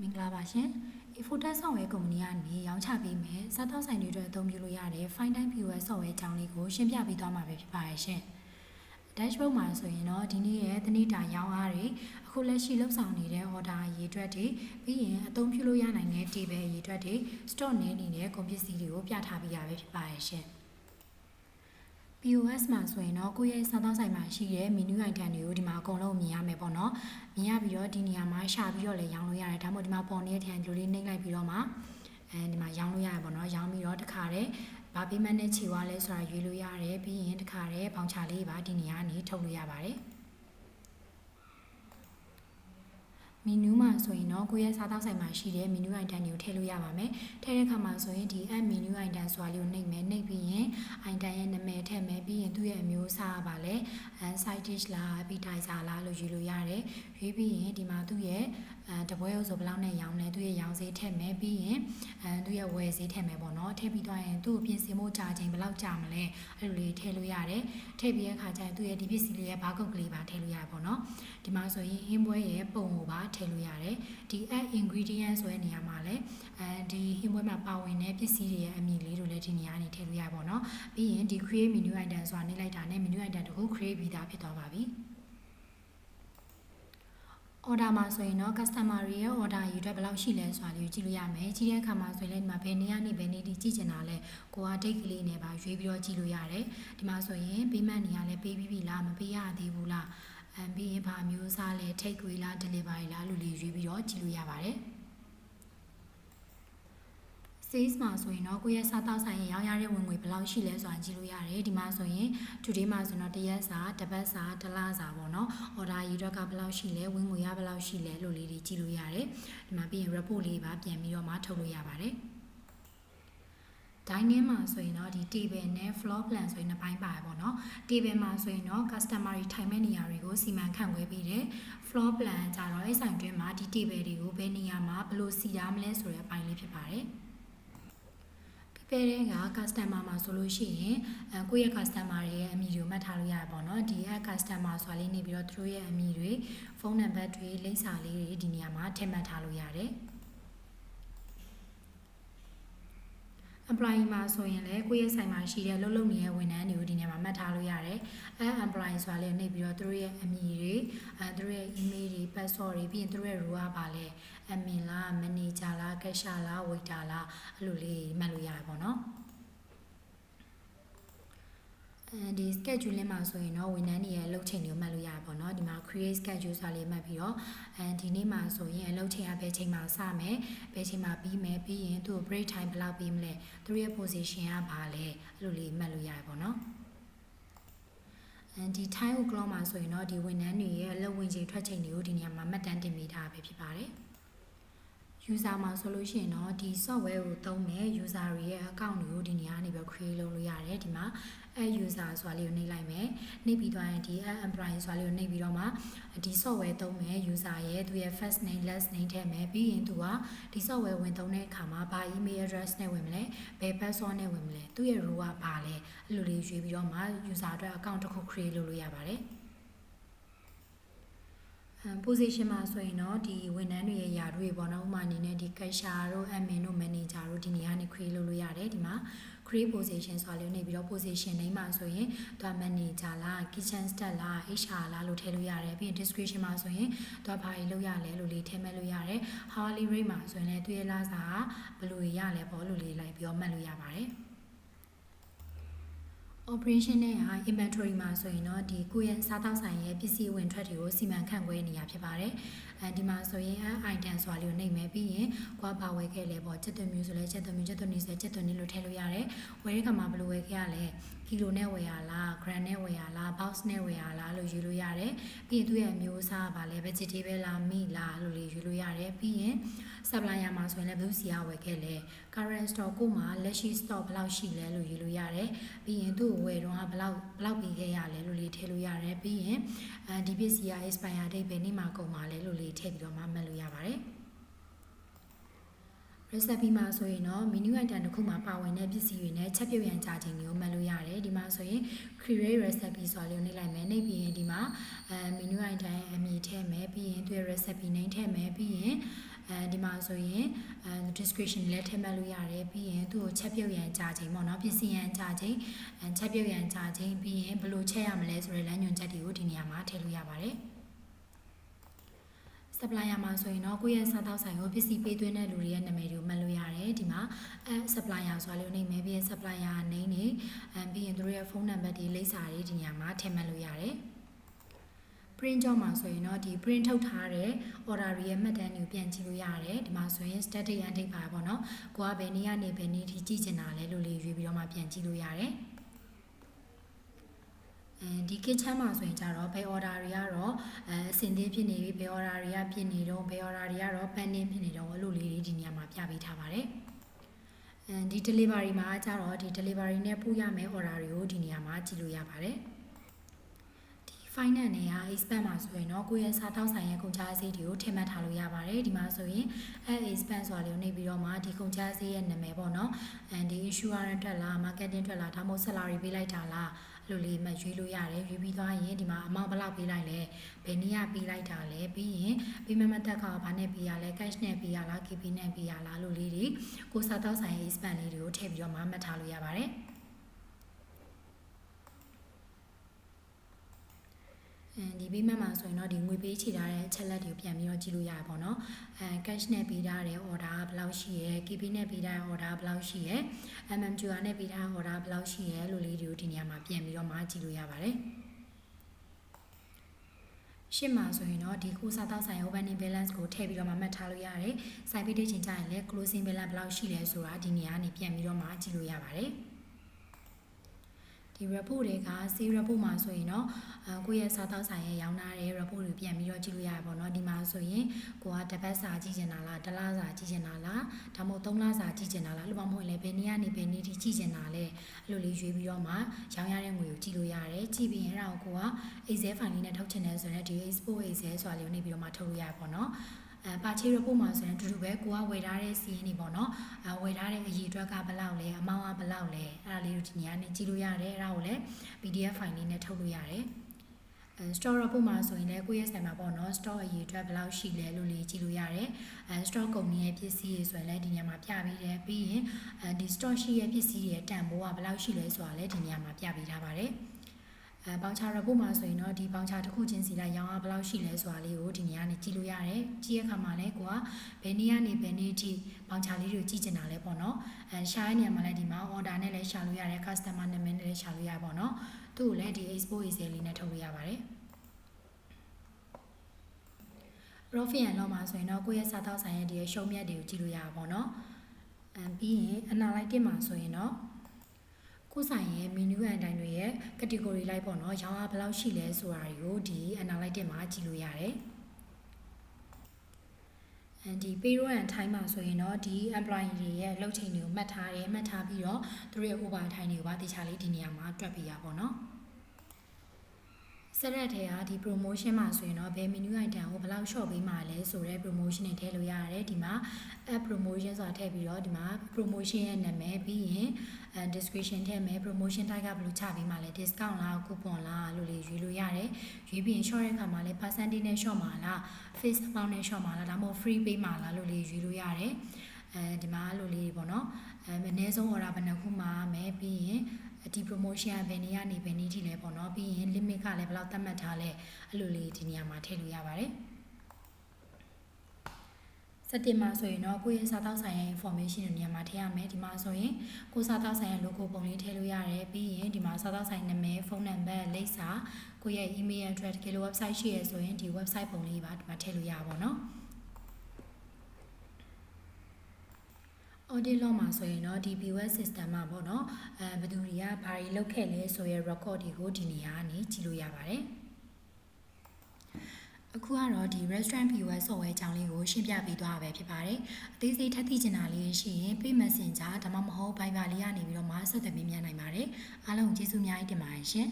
မင်္ဂလာပါရှင် Efotex ဆော့ဖ်ဝဲကုမ္ပဏီကနေရောင်းချပေးမယ်စားသောက်ဆိုင်တွေအတွက်အသုံးပြုလို့ရတဲ့ Fine Time POS ဆော့ဖ်ဝဲအကြောင်းလေးကိုရှင်းပြပေးသွားမှာပဲဖြစ်ပါတယ်ရှင် Dashboard မှာဆိုရင်တော့ဒီနေ့ရဲ့တနေ့တာရောင်းအားတွေအခုလက်ရှိလုပ်ဆောင်နေတဲ့ order အရေးအတွက်တွေပြီးရင်အသုံးပြုလို့ရနိုင်တဲ့ table အရေးအတွက်တွေ stock နေနေတဲ့ကုန်ပစ္စည်းတွေကိုပြထားပေးရပဲဖြစ်ပါတယ်ရှင်POS မှာဆိုရင်တော့ကိုယ့်ရဲ့စားသောက်ဆိုင်မှာရှိတဲ့ menu item တွေကိုဒီမှာအကုန်လုံးမြင်ရမယ်ပေါ့နော်မြင်ရပြီးတော့ဒီနေရာမှာရှာပြီးတော့လည်းရောင်းလို့ရတယ်ဒါမှမဟုတ်ဒီမှာပေါ်နေတဲ့ထန်လိုလေးနှိပ်လိုက်ပြီးတော့မှဒီမှာရောင်းလို့ရတယ်ပေါ့နော်ရောင်းပြီးတော့တခါတည်းဘာ payment နဲ့ခြေသွားလဲဆိုတာရွေးလို့ရတယ်ပြီးရင်တခါတည်းဘောင်ချလေးပါဒီနေရာကနေထုတ်လို့ရပါတယ်မီနူးမှာဆိုရင်တော့ကိုယ့်ရဲ့စားသောက်ဆိုင်မှာရှိတဲ့မီနူး item တွေကိုထည့်လို့ရပါမယ်။ထည့်တဲ့အခါမှာဆိုရင်ဒီ add menu item ဆိုတာလေးကိုနှိပ်မယ်နှိပ်ပြီးရင် item ရဲ့နာမည်ထည့်မယ်ပြီးရင်သူ့ရဲ့အမျိုးအစားပါလဲ side dish လား appetizer လားလို့ယူလို့ရတယ်။ရွေးပြီးရင်ဒီမှာသူ့ရဲ့တပွဲဆိုဘယ်လောက်နဲ့ရောင်းလဲသူ့ရဲ့ရောင်းဈေးထည့်မယ်ပြီးရင်သူ့ရဲ့ဝယ်ဈေးထည့်မယ်ပေါ့နော်ထည့်ပြီးသွားရင်သူ့ကိုပြင်ဆင်ဖို့ကြာချိန်ဘယ်လောက်ကြာမလဲအဲ့လိုလေးထည့်လို့ရတယ်ထည့်ပြီးတဲ့အခါကျရင်သူ့ရဲ့ဒီပစ္စည်းလေးရဲ့ဘာကုတ်ကလေးပါထည့်လို့ရပါပေါ့နော်ဒီမှာဆိုရင်ဟင်းပွဲရဲ့ပုံကိုပါထည့်လို့ရတယ်ဒီ add ingredient ဆိုတဲ့နေရာမှာလည်းဒီဟင်းပွဲမှာပါဝင်တဲ့ပစ္စည်းတွေရဲ့အမည်လေးတို့လည်းဒီနေရာကနေထည့်လို့ရပါပေါ့နော်ပြီးရင်ဒီ create menu item ဆိုတာနှိပ်လိုက်တာနဲ့ menu item တခု create ပြီးသားဖြစ်သွားပါပြီorder မှာဆိုရင်တော့ customer တွေရဲ့ order ယူအတွက်ဘယ်လောက်ရှိလဲဆိုတာလေးကိုကြည့်လို့ရမယ်ကြည့်တဲ့အခါမှာဆိုရင်လည်းဒီမှာဘယ်နေရာနေဘယ်နေဒီကြည့်ချင်တာလဲကိုက date ကလေးနဲ့ပါရွေးပြီးတော့ကြည့်လို့ရတယ်ဒီမှာဆိုရင် payment နေရာလဲပေးပြီးပြီလားမပေးရသေးဘူးလားပြီးရင်ဘာမျိုးစားလဲ take away လား delivery လားလို့လေးရွေးပြီးတော့ကြည့်လို့ရပါတယ်sales မှာဆိုရင်တော့ကိုယ့်ရဲ့စားသောက်ဆိုင်ရဲ့ရောင်းရတဲ့ဝင်ငွေဘယ်လောက်ရှိလဲဆိုတာကြည့်လို့ရတယ်ဒီမှာဆိုရင် today မှာဆိုတော့တရက်စာတစ်ပတ်စာတစ်လစာပေါ့နော် order ရေအတွက်ကဘယ်လောက်ရှိလဲဝင်ငွေရဘယ်လောက်ရှိလဲလို့လေးတွေကြည့်လို့ရတယ်ဒီမှာပြီးရင် report လေးပါပြန်ပြီးတော့မှထုတ်လို့ရပါတယ်dining မှာဆိုရင်တော့ဒီ table နဲ့ floor plan ဆိုရင်နှစ်ပိုင်းပါတယ်ပေါ့နော် table မှာဆိုရင်တော့ customer တွေထိုင်မဲ့နေရာတွေကိုစီမံခန့်ခွဲပေးတယ် floor plan ကြတော့အဲ့ဆိုင်တွင်းမှာဒီ table တွေကိုဘယ်နေရာမှာဘယ်လိုစီထားမလဲဆိုတဲ့အပိုင်းလေးဖြစ်ပါတယ်ပဲတဲ့က customer မှာဆိုလို့ရှိရင်ကိုယ့်ရဲ့ customer တွေရဲ့အမည်တွေကိုမှတ်ထားလို့ရတယ်ပေါ့နော်ဒီ add customer ဆိုတာလေးနေပြီးတော့သူတို့ရဲ့အမည်တွေဖုန်းနံပါတ်တွေလိပ်စာလေးတွေဒီနေရာမှာထည့်မှတ်ထားလို့ရတယ်employee မှာဆိုရင်လည်းကိုယ့်ရဲ့ဆိုင်မှာရှိတဲ့လုပ်နေတဲ့ဝန်ထမ်းတွေကိုဒီနေရာမှာမှတ်ထားလို့ရတယ်အဲ employee ဆိုတာလေးနှိပ်ပြီးတော့သူတို့ရဲ့အမည်တွေသူတို့ရဲ့ email တွေ password တွေပြီးရင်သူတို့ရဲ့ role ကပါလဲ admin လား manager လား cashier လား waiter လားအဲ့လိုလေးမှတ်လို့ရတယ်ပေါ့နော်ဒီ scheduling မှာဆိုရင်တော့ဝန်ထမ်းတွေရဲ့အလုပ်ချိန်တွေကိုမှတ်လို့ရတယ်ပေါ့နော်ဒီမှာ create schedule ဆိုတာလေးမှတ်ပြီးတော့ဒီနေ့မှာဆိုရင်အလုပ်ချိန်ကဘယ်ချိန်မှာစမယ်ဘယ်ချိန်မှာပြီးမယ်ပြီးရင်သူ့ break time ဘယ်လောက်ပေးမလဲသူရဲ့ position ကဘာလဲအဲ့လိုလေးမှတ်လို့ရတယ်ပေါ့နော်ဒီ time clock မှာဆိုရင်တော့ဒီဝန်ထမ်းတွေရဲ့အလုပ်ဝင်ချိန်ထွက်ချိန်တွေကိုဒီနေရာမှာမှတ်တမ်းတင်ပေးထားပဲဖြစ်ပါတယ်user မှာဆိုလို့ရှိရင်တော့ဒီ software ကိုသုံးမဲ့ user တွေရဲ့ account တွေကိုဒီနေရာကနေပြီး create လုပ်လို့ရတယ်ဒီမှာuser ဆိုတာလေးကိုနှိပ်လိုက်မယ်နှိပ်ပြီးသွားရင်ဒီ employee ဆိုတာလေးကိုနှိပ်ပြီးတော့မှဒီ software သုံးမဲ့ user ရဲ့သူရဲ့ first name last name ထည့်မယ်ပြီးရင်သူကဒီ software ဝင်သုံးတဲ့အခါမှာဘာ email address နဲ့ဝင်မလဲဘယ် password နဲ့ဝင်မလဲသူရဲ့ role ကဘာလဲအဲ့လိုလေးရွေးပြီးတော့မှ user အတွက် account တစ်ခု create လုပ်လို့ရပါတယ်position မှာဆိုရင်တော့ဒီဝန်ထမ်းတွေရဲ့ယာတွေပေါ့နော်ဥပမာအနေနဲ့ဒီ cashier တို့ admin တို့ manager တို့ဒီနေရာနေ create လုပ်လို့ရတယ်ဒီမှာ create position ဆိုတာလေးနေပြီးတော့ position name မှာဆိုရင်သူက manager လား kitchen staff လား HR လားလို့ထည့်လို့ရတယ်ပြီးရင် description မှာဆိုရင်သူကဘာတွေလုပ်ရလဲလို့လေးထည့်မှတ်လို့ရတယ် hourly rate မှာဆိုရင်လည်းသူရဲ့လစာဘယ်လိုရလဲပေါ့လို့လေးလိုက်ပြီးတော့မှတ်လို့ရပါတယ်operation နဲ့ inventory မှာဆိုရင်တော့ဒီကိုယ့်ရဲ့စားသောက်ဆိုင်ရဲ့ပစ္စည်းဝင်ထွက်တွေကိုစီမံခန့်ခွဲနေရဖြစ်ပါတယ်ဒီမှာဆိုရင် item ဆိုတာလေးကိုနှိပ်မယ်ပြီးရင်ကိုကဘာဝယ်ခဲ့လဲပေါ့ချက်သွင်းမျိုးဆိုလဲချက်သွင်းမျိုးချက်သွင်းနေဆိုချက်သွင်းနေလို့ထည့်လို့ရတယ်ဝယ်တဲ့ခါမှာဘယ်လိုဝယ်ခဲ့ရလဲကီလိုနဲ့ဝယ်ရလား gram နဲ့ဝယ်ရလား box နဲ့ဝယ်ရလားလို့ယူလို့ရတယ်ပြီးရင်သူ့ရဲ့မျိုးစားပါလဲ vegetable လား meat လားလို့လေးယူလို့ရတယ်ပြီးရင် supplier မှာဆိုရင်လည်းဘယ်သူစီကဝယ်ခဲ့လဲ current stock ကိုမှလက်ရှိ stock ဘယ်လောက်ရှိလဲလို့ယူလို့ရတယ်ပြီးရင်သူ့ကိုဝယ်တော့ဘယ်လောက်ပေးခဲ့ရလဲလို့လေးထည့်လို့ရတယ်ပြီးရင်ဒီပစ္စည်းက expire date ဘယ်နေ့မှကုန်ပါလဲလို့လေးထည့်ပြီးတော့မှတ်လို့ရပါတယ် recipe မှာဆိုရင်တော့ menu item တစ်ခုမှာပါဝင်တဲ့ပစ္စည်းတွေနဲ့ချက်ပြုတ်ရန်ကြာချိန်တွေကိုမှတ်လို့ရတယ်ဒီမှာဆိုရင် create recipe ဆိုတာလေးကိုနှိပ်လိုက်မယ်နှိပ်ပြီးရင်ဒီမှာmenu item အမည်ထည့်မယ်ပြီးရင်သူရဲ့ recipe name ထည့်မယ်ပြီးရင်ဒီမှာဆိုရင် description လည်းထည့်မှတ်လို့ရတယ်ပြီးရင်သူ့ကိုချက်ပြုတ်ရန်ကြာချိန်ပေါ့နော်ပစ္စည်းရန်ကြာချိန်ချက်ပြုတ်ရန်ကြာချိန်ပြီးရင်ဘယ်လိုချက်ရမလဲဆိုတဲ့လမ်းညွှန်ချက်တွေကိုဒီနေရာမှာထည့်လို့ရပါတယ်supplier မှာဆိုရင်တော့ကိုယ့်ရဲ့စားသောက်ဆိုင်ကိုပစ္စည်းပေးသွင်းတဲ့လူတွေရဲ့နာမည်တွေကိုမှတ်လို့ရတယ်ဒီမှာ supplier ဆိုတာလေးကိုနှိပ်မယ်ပြီးရင် supplier name တွေပြီးရင်သူတို့ရဲ့ဖုန်းနံပါတ်တွေလိပ်စာတွေဒီနေရာမှာထည့်မှတ်လို့ရတယ် print job မှာဆိုရင်တော့ဒီ print ထုတ်ထားတဲ့ order တွေရဲ့မှတ်တမ်းတွေကိုပြန်ကြည့်လို့ရတယ်ဒီမှာဆိုရင် static and date ပါပေါ့နော်ကိုကဘယ်နေ့ကနေဘယ်နေ့ထိကြည့်ချင်တာလဲလို့လေးရွေးပြီးတော့မှပြန်ကြည့်လို့ရတယ်ဒီ kitchen မှာဆိုရင်ကြတော့ဘယ် order တွေကတော့အစင်သေးဖြစ်နေပြီဘယ် order တွေကဖြစ်နေတော့ဘယ် order တွေကတော့ pending ဖြစ်နေတော့အဲ့လိုလေးတွေဒီနေရာမှာပြပေးထားပါတယ်ဒီ delivery မှာကြတော့ဒီ delivery နဲ့ပို့ရမယ့် order တွေကိုဒီနေရာမှာကြည့်လို့ရပါတယ်ဒီ finance နဲ့ expense မှာဆိုရင်တော့ကိုယ့်ရဲ့စားတောက်ဆိုင်ရဲ့ကုန်ကျစရိတ်တွေကိုထည့်မှတ်ထားလို့ရပါတယ်ဒီမှာဆိုရင် expense ဆိုတာလေးကိုနှိပ်ပြီးတော့မှဒီကုန်ကျစရိတ်ရဲ့နာမည်ပေါ့နော်ဒီ insurance ထွက်လား marketing ထွက်လားဒါမှမဟုတ် salary ပေးလိုက်တာလားလို့လေးမှရွေးလို့ရတယ်ရွေးပြီးသွားရင်ဒီမှာ amount ဘယ်လောက်ပေးလိုက်လဲဘယ်နည်းပေးလိုက်တာလဲပြီးရင်ပေးမတ်တက်ကဘာနဲ့ပေးရလဲ cash နဲ့ပေးရလား KP နဲ့ပေးရလားလို့လေးတွေကိုစားတောက်ဆိုင်ရဲ့ expense လေးတွေကိုထည့်ပြီးတော့မှတ်ထားလို့ရပါတယ်ဒီပေးမှတ်မှာဆိုရင်တော့ဒီငွေပေးချေထားတဲ့အချက်လက်တွေကိုပြန်ပြီးတော့ကြည့်လို့ရတယ်ပေါ့နော်cash နဲ့ပေးထားတဲ့ order ဘယ်လောက်ရှိရဲ KP နဲ့ပေးထားတဲ့ order ဘယ်လောက်ရှိရဲ MMQR နဲ့ပေးထားတဲ့ order ဘယ်လောက်ရှိရဲလို့လေးတွေကိုဒီနေရာမှာပြန်ပြီးတော့မှကြည့်လို့ရပါတယ်ရှင်းမှာဆိုရင်တော့ဒီကိုစားတောက်ဆိုင် opening balance ကိုထည့်ပြီးတော့မှမှတ်ထားလို့ရတယ်။ site page ချိန်ကြရင်လည်း closing balance ဘယ်လောက်ရှိလဲဆိုတာဒီနေရာကနေပြန်ပြီးတော့မှကြည့်လို့ရပါတယ်။ဒီ report တွေက sale report မှာဆိုရင်တော့ကိုယ့်ရဲ့စားတောက်ဆိုင်ရဲ့ရောင်းထားတဲ့ report တွေပြန်ပြီးတော့ကြည့်လို့ရပါပေါ့နော်။ဒီမှာဆိုရင်ကိုကတစ်ပတ်စာကြည့်ချင်တာလားတစ်လစာကြည့်ချင်တာလားဒါမှမဟုတ်သုံးလစာကြည့်ချင်တာလားလို့မဟုတ်ရင်လည်းဘယ်နေ့ကနေဘယ်နေ့ထိကြည့်ချင်တာလဲအဲ့လိုလေးရွေးပြီးတော့မှရောင်းရတဲ့ငွေကိုကြည့်လို့ရတယ်။ကြည့်ပြီးရင်အဲ့ဒါကိုက Excel file လေးနဲ့ထုတ်ချင်တယ်ဆိုရင်ဒီ export Excel ဆိုတာလေးကိုနှိပ်ပြီးတော့မှထုတ်လို့ရပါပေါ့နော်။ပါချေ report မှာဆိုရင်တူတူပဲကိုကဝယ်ထားတဲ့စီးရင်နေပေါ့နော်ဝယ်ထားတဲ့အရေအတွက်ကဘယ်လောက်လဲအမောင်းကဘယ်လောက်လဲအဲ့ဒါလေးကိုဒီနေရာနဲ့ကြည့်လို့ရတယ်အဲ့ဒါကိုလည်း PDF file လေးနဲ့ထုတ်လို့ရတယ်store report မှာဆိုရင်လည်းကိုယ့်ရဲ့ဆိုင်မှာပေါ့နော် store အရေအတွက်ဘယ်လောက်ရှိလဲလို့လေးကြည့်လို့ရတယ်store ကုန်ရဲ့ပစ္စည်းတွေဆိုရင်လည်းဒီနေရာမှာပြပေးတယ်ပြီးရင်ဒီ store ရှိရဲ့ပစ္စည်းတွေတန်ဖိုးကဘယ်လောက်ရှိလဲဆိုတာလည်းဒီနေရာမှာပြပေးထားပါတယ်ဘောင်ချာ report မှာဆိုရင်တော့ဒီဘောင်ချာတစ်ခုချင်းစီလိုက်ရောင်းအားဘယ်လောက်ရှိလဲဆိုတာလေးကိုဒီနေရာနဲ့ကြည့်လို့ရတယ်ကြည့်ရခါမှာလည်းကိုကဘယ်နေ့ကနေဘယ်နေ့ထိဘောင်ချာလေးတွေကိုကြည့်ချင်တာလဲပေါ့နော်ရှာတဲ့နေရာမှာလည်းဒီမှာ order နဲ့လည်းရှာလို့ရတယ် customer နာမည်နဲ့လည်းရှာလို့ရပါပေါ့နော်သူ့ကိုလည်းဒီ export Excel လေးနဲ့ထုတ်လို့ရပါတယ် profit and loss မှာဆိုရင်တော့ကိုယ့်ရဲ့စားသောက်ဆိုင်ရဲ့ဒီရှုံးမြတ်တွေကိုကြည့်လို့ရပါပေါ့နော်ပြီးရင် analytics မှာဆိုရင်တော့ကိုယ်ဆိုင်ရဲ့ menu item တွေရဲ့ category လိုက်ပေါ့နော်ရောင်းအားဘယ်လောက်ရှိလဲဆိုတာတွေကိုဒီ analytics မှာကြည့်လို့ရတယ်ဒီ payroll and time မှာဆိုရင်တော့ဒီ employee တွေရဲ့လုပ်ချိန်တွေကိုမှတ်ထားတယ်မှတ်ထားပြီးတော့သူတို့ရဲ့ over time တွေကိုပါတခြားလေးဒီနေရာမှာတွက်ပေးရပါတော့ဆက်ရက်ထဲကဒီ promotion မှာဆိုရင်တော့ဘယ် menu item ကိုဘယ်လောက် short ပေးမှာလဲဆိုတော့ promotion တွေထည့်လို့ရတယ်ဒီမှာ app promotion ဆိုတာထည့်ပြီးတော့ဒီမှာ promotion ရဲ့နာမည်ပြီးရင် description ထည့်မယ် promotion type ကဘယ်လိုချပေးမှာလဲ discount လား coupon လားလို့လေးရွေးလို့ရတယ်ရွေးပြီးရင် short တဲ့အခါမှာလဲ percentage နဲ့ short မှာလား fixed amount နဲ့ short မှာလားဒါမှမဟုတ် free ပေးမှာလားလို့လေးရွေးလို့ရတယ်ဒီမှာလို့လေးပေါ့နော်အနည်းဆုံး order ဘယ်နှခုမှာမယ်ပြီးရင်ဒီ promotion ဘယ်နေ့ကနေဘယ်နေ့ထိလဲပေါ့နော်ပြီးရင် limit ကလည်းဘယ်လောက်သတ်မှတ်ထားလဲအဲ့လိုလေးဒီနေရာမှာထည့်လို့ရပါတယ်စက်တင်မှာဆိုရင်တော့ကိုယ့်ရဲ့စားသောက်ဆိုင်ရဲ့ information တွေနေရာမှာထည့်ရမယ်ဒီမှာဆိုရင်ကိုစားသောက်ဆိုင်ရဲ့ logo ပုံလေးထည့်လို့ရတယ်ပြီးရင်ဒီမှာစားသောက်ဆိုင်နာမည်ဖုန်းနံပါတ်လိပ်စာကိုယ့်ရဲ့ email address တကယ်လို့ website ရှိရဆိုရင်ဒီ website ပုံလေးပါဒီမှာထည့်လို့ရပါတော့audit log မှာဆိုရင်တော့ဒီ POS system မှာပေါ့နော်ဘယ်သူတွေကဘာတွေလုပ်ခဲ့လဲဆိုရယ် record တွေကိုဒီနေရာကနေကြည့်လို့ရပါတယ်အခုကတော့ဒီ restaurant POS software အကြောင်းလေးကိုရှင်းပြပေးသွားတာပဲဖြစ်ပါတယ်အသေးစိတ်ထပ်သိချင်တာလေးရှိရင် Pay Messenger ဒါမှမဟုတ် Viber လေးကနေပြီးတော့မှဆက်သွယ်ပေးမြန်နိုင်ပါတယ်အားလုံးကျေးဇူးအများကြီးတင်ပါတယ်ရှင်